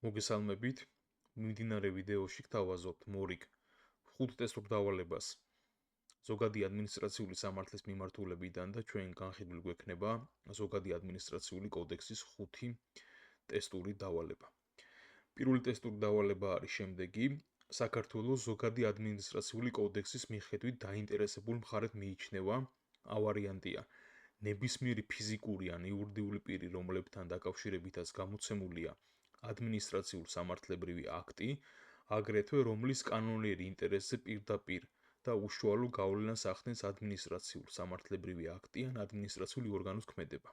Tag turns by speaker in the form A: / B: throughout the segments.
A: მოგესალმებით. მიმდინარე ვიდეოში გთავაზობთ მორიგ 5 ტესტურ დავალებას ზოგადი ადმინისტრაციული სამართლის მიმართულებიდან და ჩვენ განხილული გვექნება ზოგადი ადმინისტრაციული კოდექსის 5 ტესტური დავალება. პირველი ტესტური დავალება არის შემდეგი: საქართველოს ზოგადი ადმინისტრაციული კოდექსის მიხედვით დაინტერესებულ მხარედ მიიჩნევა ავარიანტია ნებისმიერი ფიზიკური ან იურიდიული პირი, რომლებთან დაკავშირებითაც გამოცემულია ადმინისტრაციულ-სამართლებრივი აქტი, აგრეთვე რომლის კანონიერი ინტერესზე პირდაპირ და უშუალო გავლენას ახდენს ადმინისტრაციულ-სამართლებრივი აქტი ან ადმინისტრაციული ორგანოს ქმედება.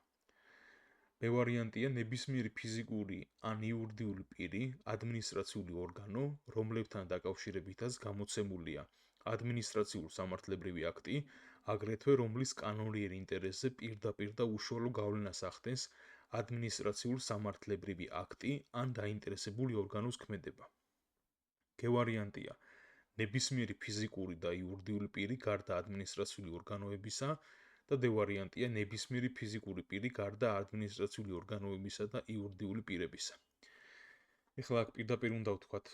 A: B ვარიანტია ნებისმიერი ფიზიკური ან იურიდიული პირი, ადმინისტრაციული ორგანო, რომლებთან დაკავშირებითაც გამოცემულია ადმინისტრაციულ-სამართლებრივი აქტი, აგრეთვე რომლის კანონიერი ინტერესზე პირდაპირ და უშუალო გავლენას ახდენს ადმინისტრაციულ-სამართლებრივი აქტი ან დაინტერესებული ორგანოს ქმედება. G ვარიანტია ნებისმიერი ფიზიკური და იურიდიული პირი გარდა ადმინისტრაციული ორგანოებისა და D ვარიანტია ნებისმიერი ფიზიკური პირი გარდა ადმინისტრაციული ორგანოებისა და იურიდიული პირებისა. ეხლა აქ პირდაპირ უნდა ვთქვათ,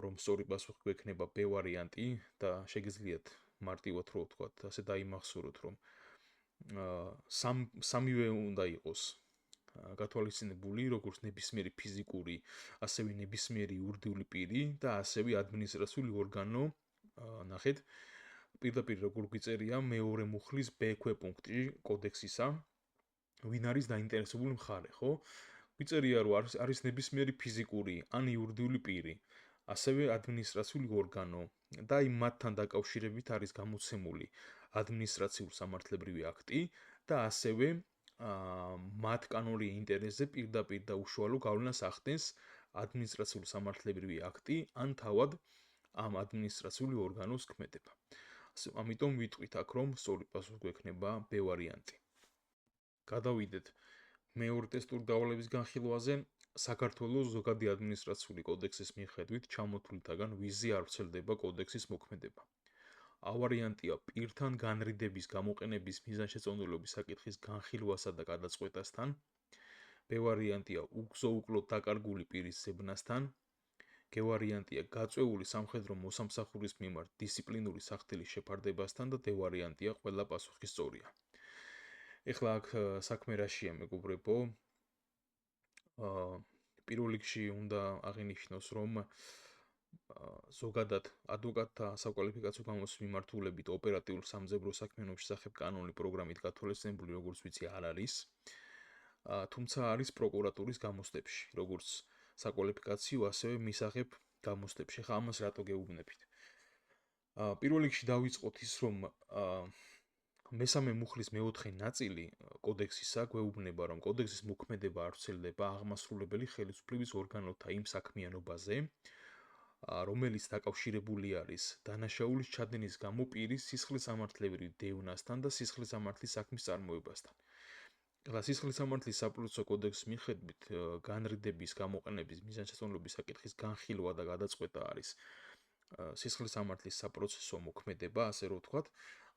A: რომ სწორი პასუხი გვექნება B ვარიანტი და შეგიძლიათ მარტივად რო ვთქვათ, ასე დაიმახსოვროთ, რომ სამივე უნდა იყოს გათვალისწინებული, როგორც ნებისმიერი ფიზიკური, ასევე ნებისმიერი იურიდიული პირი და ასევე ადმინისტრაციული ორგანო. ნახეთ, პირდაპირ როგორ გვიწერია მეორე მუხლის B ქვეპუნქტი კოდექსისა, ვინ არის დაინტერესებული მხარე, ხო? გვიწერია, რომ არის ნებისმიერი ფიზიკური ან იურიდიული პირი, ასევე ადმინისტრაციული ორგანო და იმ მათთან დაკავშირებით არის გამოცემული ადმინისტრაციულ-სამართლებრივი აქტი და ასევე მათ კანონიერი ინტერესზე პირდაპირ და უშუალო გავლენას ახდენს ადმინისტრაციულ-სამართლებრივი აქტი ან თავად ამ ადმინისტრაციული ორგანოს ქმედება. ამიტომ ვიტყვით აქ, რომ სწორი პასუხი გვექნება B ვარიანტი. გადავიდეთ მეორე ტესტური დავალების განხილვაზე. საქართველოს ზოგადი ადმინისტრაციული კოდექსის მიხედვით ჩამოთვლითაგან ვიზზე არ ვრცელდება კოდექსის მოქმედება. A ვარიანტია პირთან განრიდების გამოყენების მიზანშეწონილობის საკითხის განხილვასა და გადაწყვეტასთან. B ვარიანტია უგზო-უკლოდ დაკარგული პირის ზებნასთან. G ვარიანტია გაწვეული სამხედრო მოსამსახურის მიმართ დისციპლინური სახდილის შეფარდებასთან და D ვარიანტია ყველა პასუხი სწორია. ეხლა აქ საქმე რაშია, მეგობრებო? პირველ რიგში უნდა აღინიშნოს, რომ ზოგადად ადვოკატთა საკვალიფიკაციო გამოცდის მიმართულებით ოპერატიულ სამძებრო საქმიანობის შესახებ კანონი პროგრამით გათვალისწინებული, როგორც ვიცი, არ არის. თუმცა არის პროკურატურის გამოცდებში, როგორც საკვალიფიკაციო, ასევე მისაღებ გამოცდებში. ხა ამას რატო გეუბნებით? პირველ რიგში დავიწყოთ ის, რომ მესამე მუხლის მეოთხე ნაწილი კოდექსისა გვეუბნება, რომ კოდექსის მოქმედება არ ვრცელდება აღმასრულებელი ხელისუფლების ორგანოთა იმ საქმიანობაზე, რომელიც დაკავშირებული არის დანაშაულის ჩადენის გამო პირის სისხლისამართლებრივ დევნასთან და სისხლისამართლის საქმის წარმოებასთან. სისხლისამართლის საპროცესო კოდექსის მიხედვით განრიდების გამოყენების მიზანშეწონილობის საკითხის განხილვა და გადაწყვეტა არის სისხლისამართლის საპროცესო მოქმედება, ასე რომ ვთქვათ.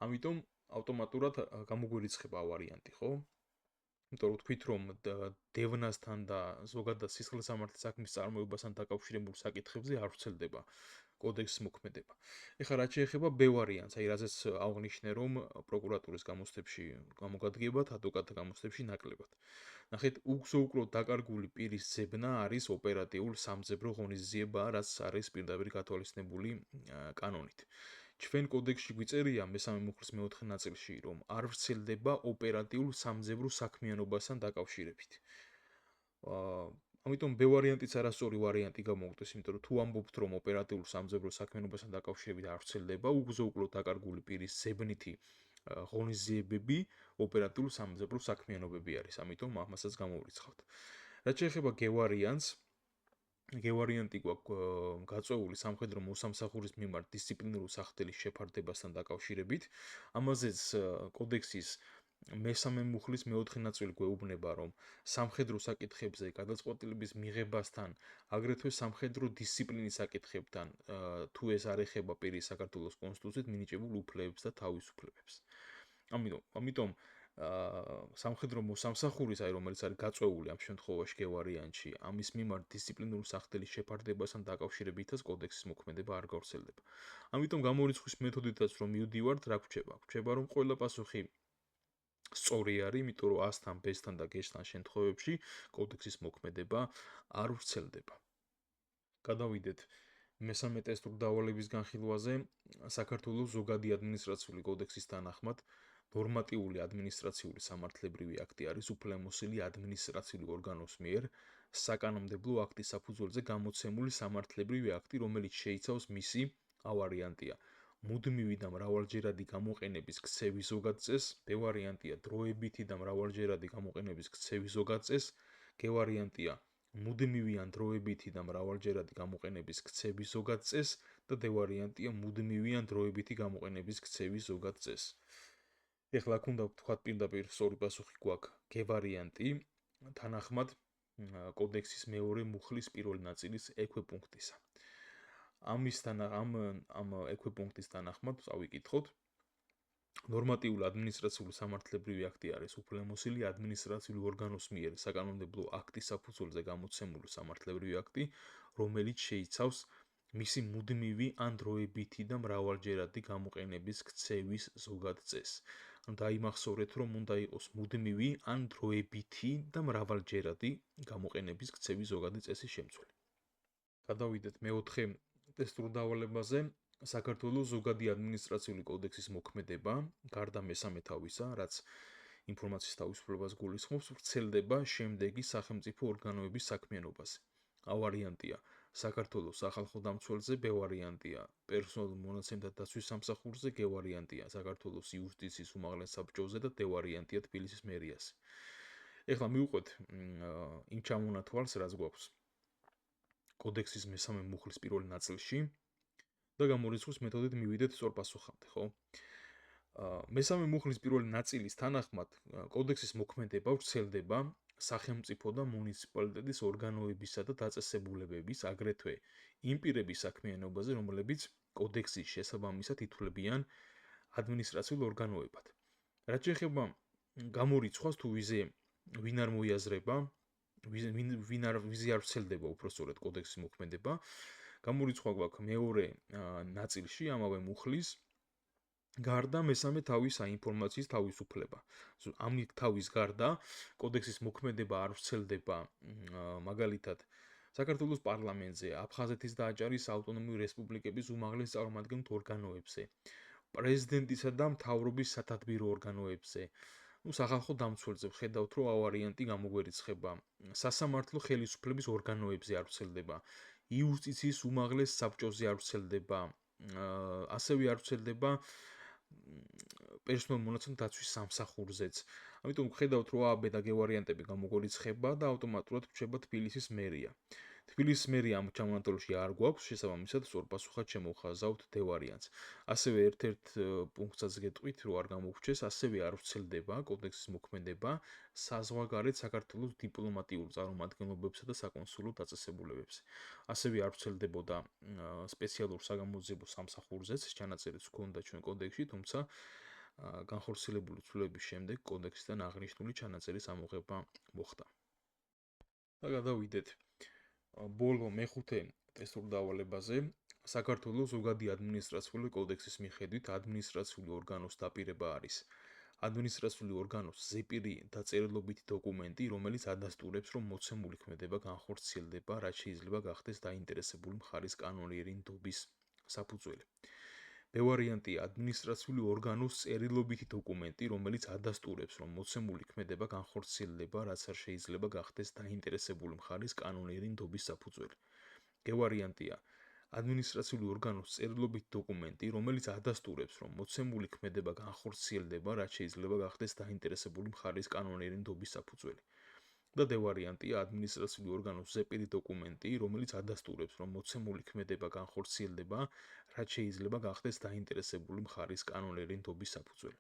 A: ამიტომ ავტომატურად გამოგვირიცხება ვარიანტი, ხო? იმიტომ რომ თქვით, რომ დევნასთან და ზოგადად სისხლისამართლის საქმის წარმოებასთან დაკავშირებულ საკითხებზე არ ვრცელდება კოდექსის მოქმედება. ეხლა რაც შეეხება B ვარიანტს, აი რაზეც აღვნიშნე, რომ პროკურატურის გამოცდებში გამოგადგებათ, ადვოკატთა გამოცდებში ნაკლებად. ნახეთ, უგზო-უკლოდ დაკარგული პირის ზებნა არის ოპერატიულ სამძებრო ღონისძიება, რაც არის პირდაპირ გათვალისწინებული კანონით. ჩვენ კოდექსში გვიწერია მესამე მუხლის მეოთხე ნაწილში, რომ არ ვრცელდება ოპერატიულ სამძებრო საქმიანობასთან დაკავშირებით. ამიტომ B ვარიანტიც არასწორი ვარიანტი გამოგვდის, იმიტომ რომ თუ ამბობთ, რომ ოპერატიულ სამძებრო საქმიანობასთან დაკავშირებით არ ვრცელდება, უგზო-უკლოდ დაკარგული პირის ზებნითი ღონისძიებები ოპერატიულ სამძებრო საქმიანობები არის. ამიტომ ამასაც გამოვირიცხავთ. რაც შეეხება G ვარიანტს, G ვარიანტი გვაქვს გაწვეული სამხედრო მოსამსახურის მიმართ დისციპლინური სახდილის შეფარდებასთან დაკავშირებით. ამაზეც კოდექსის მესამე მუხლის მეოთხე ნაწილი გვეუბნება, რომ სამხედრო საკითხებზე გადაწყვეტილების მიღებასთან, აგრეთვე სამხედრო დისციპლინის საკითხებთან, თუ ეს არ ეხება პირის საქართველოს კონსტიტუციით მინიჭებულ უფლებებს და თავისუფლებებს. ამიტომ სამხედრო მოსამსახურის, რომელიც არის გაწეული ამ შემთხვევაში გევარიანტში, ამის მიმართ დისციპლინური სახდელის შეფარდებასთან დაკავშირებითაც კოდექსის მოქმედება არ გავრცელდება. ამიტომ გამორიცხვის მეთოდითაც რომ მივდივართ, რა გვჩება? გვჩება რომ ყველა პასუხი სწორი არის, იმიტომ რომ 100-თან, B-თან და G-თან შემთხვევებში კოდექსის მოქმედება არ ვრცელდება. გადავიდეთ მესამე ტესტურ დავალების განხილვაზე. საქართველოს ზოგადი ადმინისტრაციული კოდექსის თანახმად ნორმატიული ადმინისტრაციული სამართლებრივი აქტი არის უფლებამოსილი ადმინისტრაციული ორგანოს მიერ საკანონმდებლო აქტის საფუძველზე გამოცემული სამართლებრივი აქტი, რომელიც შეიცავს მისი ავარიანტია მუდმივი და მრავალჯერადი გამოყენების ქცევის ზოგადწესს, B-ვარიანტია დროებითი და მრავალჯერადი გამოყენების ქცევის ზოგადწესს, G-ვარიანტია მუდმივი ან დროებითი და მრავალჯერადი გამოყენების ქცევის ზოგადწესს და D-ვარიანტია მუდმივი ან დროებითი გამოყენების ქცევის ზოგადწესს. ეხლა აქ უნდა ვთქვათ პირდაპირ სწორი პასუხი გვაქვს G-ვარიანტი თანახმად კოდექსის მეორე მუხლის პირველი ნაწილის ექვეპუნქტისა. ამ ექვეპუნქტის თანახმად წავიკითხოთ. ნორმატიული ადმინისტრაციული სამართლებრივი აქტი არის უფლებამოსილი ადმინისტრაციული ორგანოს მიერ საკანონმდებლო აქტის საფუძველზე გამოცემული სამართლებრივი აქტი, რომელიც შეიცავს მისი მუდმივი ან დროებითი და მრავალჯერადი გამოყენების ქცევის ზოგადწესს. დაიმახსოვრეთ, რომ უნდა იყოს მუდმივი ან დროებითი და მრავალჯერადი გამოყენების ქცევის ზოგადი წესის შემცველი. გადავიდეთ მეოთხე ტესტურ დავალებაზე. საქართველოს ზოგადი ადმინისტრაციული კოდექსის მოქმედება, გარდა მესამე თავისა, რაც ინფორმაციის თავისუფლებას გულისხმობს, ვრცელდება შემდეგი სახელმწიფო ორგანოების საქმიანობაზე. A-ვარიანტია საქართველოს სახალხო დამცველზე, B-ვარიანტია პერსონალურ მონაცემთა დაცვის სამსახურზე, G-ვარიანტია საქართველოს იუსტიციის უმაღლეს საბჭოზე და D-ვარიანტია თბილისის მერიაზე. ეხლა მივყვეთ იმ ჩამონათვალს, რაც გვაქვს კოდექსის მესამე მუხლის პირველ ნაწილში და გამორიცხვის მეთოდით მივიდეთ სწორ პასუხამდე, ხო? მესამე მუხლის პირველი ნაწილის თანახმად კოდექსის მოქმედება ვრცელდება სახელმწიფო და მუნიციპალიტეტის ორგანოებისა და დაწესებულებების, აგრეთვე იმ პირების საქმიანობაზე, რომლებიც კოდექსის შესაბამისად ითვლებიან ადმინისტრაციულ ორგანოებად. რაც შეეხება გამორიცხვას, თუ ვინ არ მოიაზრება, ვიზე არ ვრცელდება უпростоრად კოდექსის მოქმედება, გამორიცხვა გვაქვს მეორე ნაწილში ამავე მუხლის გარდა მესამე თავის საინფორმაციის თავისუფლება. ამ თავის გარდა კოდექსის მოქმედება არ ვრცელდება მაგალითად საქართველოს პარლამენტზე, აფხაზეთის და აჭარის ავტონომიური რესპუბლიკების უმაღლეს წარმომადგენლ ორგანოებზე, პრეზიდენტისა და მთავრობის სათათბირო ორგანოებზე, სახალხო დამცველზე ვხედავთ, რომ A-ვარიანტი გამოგვერიცხება. სასამართლო ხელისუფლების ორგანოებზე არ ვრცელდება. იუსტიციის უმაღლეს საბჭოზე არ ვრცელდება. ასევე არ ვრცელდება პერსონალურ მონაცემთა დაცვის სამსახურზეც. ამიტომ ვხედავთ, რომ A-B და G-ვარიანტები გამოგვერიცხება და ავტომატურად რჩება თბილისის მერია. თბილისის მერია ამ ჩამონათვალში არ გვაქვს, შესაბამისად სწორ პასუხად შემოვხაზავთ D-ვარიანტს. ასევე ერთ-ერთ პუნქტსაც გეტყვით, რომ არ გამოგვრჩეს, ასევე არ ვრცელდება კოდექსის მოქმედება საზღვარგარეთ საქართველოს დიპლომატიურ წარმომადგენლობებსა და საკონსულო დაწესებულებებზე. ასევე არ ვრცელდებოდა სპეციალურ საგამოძიებო სამსახურზეც, ჩანაწერიც ჰქონდა ჩვენ კოდექსში, თუმცა განხორციელებული ცვლილების შემდეგ კოდექსიდან აღნიშნული ჩანაწერის ამოღება მოხდა. და გადავიდეთ ბოლო მეხუთე ტესტურ დავალებაზე. საქართველოს ზოგადი ადმინისტრაციული კოდექსის მიხედვით ადმინისტრაციული ორგანოს დაპირება არის ადმინისტრაციული ორგანოს ზეპირი დაწერილობითი დოკუმენტი, რომელიც ადასტურებს, რომ მოცემული ქმედება განხორციელდება, რაც შეიძლება გახდეს დაინტერესებული მხარის კანონიერი ნდობის საფუძველი. B-ვარიანტია ადმინისტრაციული ორგანოს წერილობითი დოკუმენტი, რომელიც ადასტურებს, რომ მოცემული ქმედება განხორციელდება, რაც არ შეიძლება გახდეს დაინტერესებული მხარის კანონიერი ნდობის საფუძველი. G-ვარიანტია ადმინისტრაციული ორგანოს წერილობითი დოკუმენტი, რომელიც ადასტურებს, რომ მოცემული ქმედება განხორციელდება, რაც შეიძლება გახდეს დაინტერესებული მხარის კანონიერი ნდობის საფუძველი. და D-ვარიანტია ადმინისტრაციული ორგანოს ზეპირი დოკუმენტი, რომელიც ადასტურებს, რომ მოცემული ქმედება განხორციელდება, რაც შეიძლება გახდეს დაინტერესებული მხარის კანონიერი ნდობის საფუძველი.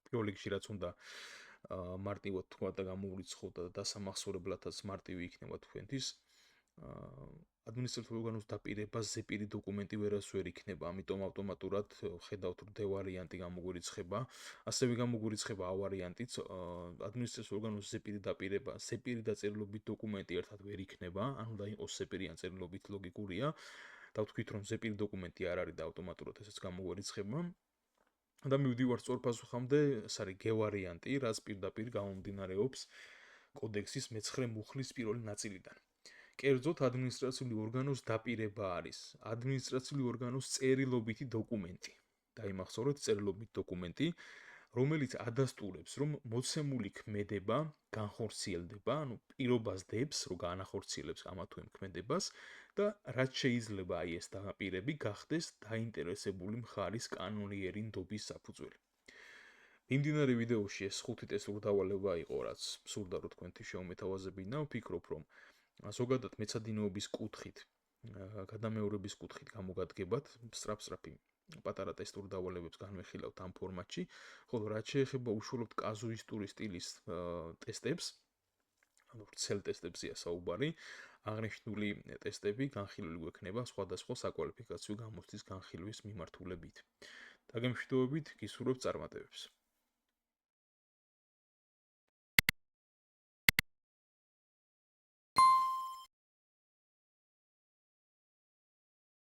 A: პირველ რიგში რაც უნდა მარტივად თქვა და გამოვრიცხოთ და დასამახსოვრებლადაც მარტივი იქნება თქვენთვის, ადმინისტრაციული ორგანოს დაპირება ზეპირი დოკუმენტი ვერას ვერ იქნება, ამიტომ ავტომატურად ხედავთ, რომ D ვარიანტი გამოგვირიცხება, ასევე გამოგვირიცხება A ვარიანტიც, ადმინისტრაციული ორგანოს ზეპირი დაპირება, ზეპირი დაწერილობით დოკუმენტი ერთად ვერ იქნება, ანუ და იყოს ზეპირი ან წერილობით ლოგიკურია. დავთქვით, რომ ზეპირი დოკუმენტი არ არის და ავტომატურად ესეც გამოგვირიცხება. და მივდივარ სწორ პასუხამდე, ეს არის G ვარიანტი, რაც პირდაპირ გამომდინარეობს კოდექსის მე-9 მუხლის პირველი ნაწილიდან. კერძოდ ადმინისტრაციული ორგანოს დაპირება არის ადმინისტრაციული ორგანოს წერილობითი დოკუმენტი. დაიმახსოვრეთ წერილობითი დოკუმენტი, რომელიც ადასტურებს, რომ მოცემული ქმედება განხორციელდება, ანუ პირობას დებს, რომ განახორციელებს ამა თუ იმ ქმედებას და რაც შეიძლება აი ეს დაპირები გახდეს დაინტერესებული მხარის კანონიერი ნდობის საფუძველი. მიმდინარე ვიდეოში ეს 5 ტესტური დავალება იყო, რაც სურდა რომ თქვენთვის შევმეთავაზებინა, ვფიქრობ, რომ ზოგადად მეცადინეობის კუთხით, გადამეორების კუთხით გამოგადგებათ, სწრაფ-სწრაფი პატარა ტესტური დავალებებს განვიხილავთ ამ ფორმატში, ხოლო რაც შეეხება უშუალოდ კაზუისტური სტილის ტესტებს, ანუ ვრცელ ტესტებზეა საუბარი, აღნიშნული ტესტები განხილული გვექნება სხვადასხვა საკვალიფიკაციო გამოცდის განხილვის მიმართულებით. დაგემშვიდობებით, გისურვებთ წარმატებებს.